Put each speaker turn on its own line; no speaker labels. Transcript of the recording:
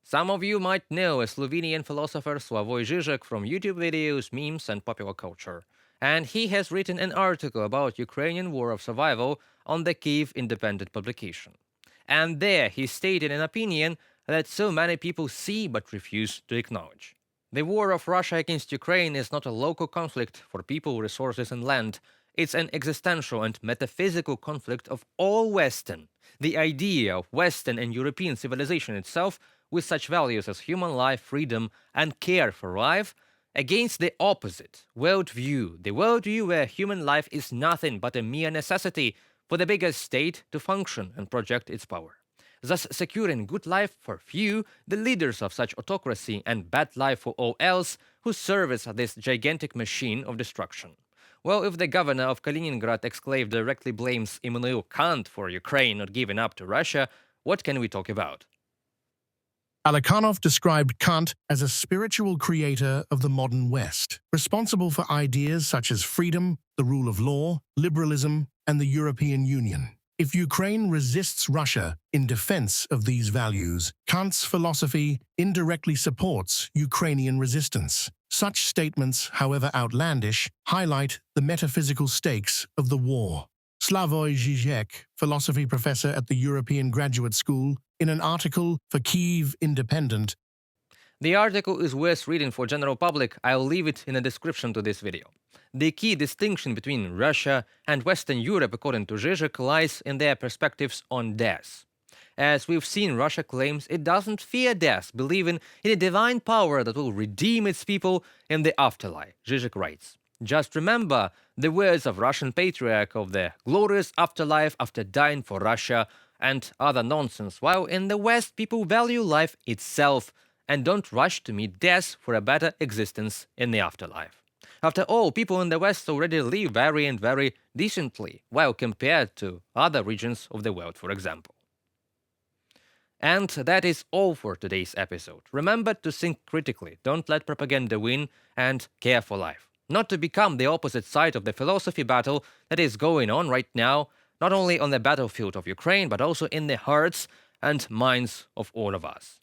Some of you might know a Slovenian philosopher Slavoj Zhizhek from YouTube videos, memes, and popular culture. And he has written an article about Ukrainian war of survival on the Kyiv Independent publication. And there he stated an opinion that so many people see but refuse to acknowledge. The war of Russia against Ukraine is not a local conflict for people, resources, and land. It's an existential and metaphysical conflict of all Western. The idea of Western and European civilization itself, with such values as human life, freedom, and care for life, against the opposite worldview, the worldview where human life is nothing but a mere necessity for the bigger state to function and project its power, thus securing good life for few, the leaders of such autocracy, and bad life for all else who service this gigantic machine of destruction. Well, if the governor of Kaliningrad exclave directly blames Immanuel Kant for Ukraine not giving up to Russia, what can we talk about?
Alekhanov described Kant as a spiritual creator of the modern West, responsible for ideas such as freedom, the rule of law, liberalism, and the European Union. If Ukraine resists Russia in defense of these values, Kant's philosophy indirectly supports Ukrainian resistance. Such statements, however outlandish, highlight the metaphysical stakes of the war. Slavoj Zhizhek, philosophy professor at the European Graduate School, in an article for Kyiv Independent.
The article is worth reading for general public. I'll leave it in the description to this video. The key distinction between Russia and Western Europe, according to Zhizhek, lies in their perspectives on death. As we've seen, Russia claims it doesn't fear death, believing in a divine power that will redeem its people in the afterlife, Zhizhek writes. Just remember the words of Russian patriarch of the glorious afterlife after dying for Russia and other nonsense, while in the West people value life itself and don't rush to meet death for a better existence in the afterlife. After all, people in the West already live very and very decently, while compared to other regions of the world, for example. And that is all for today's episode. Remember to think critically, don't let propaganda win, and care for life. Not to become the opposite side of the philosophy battle that is going on right now, not only on the battlefield of Ukraine, but also in the hearts and minds of all of us.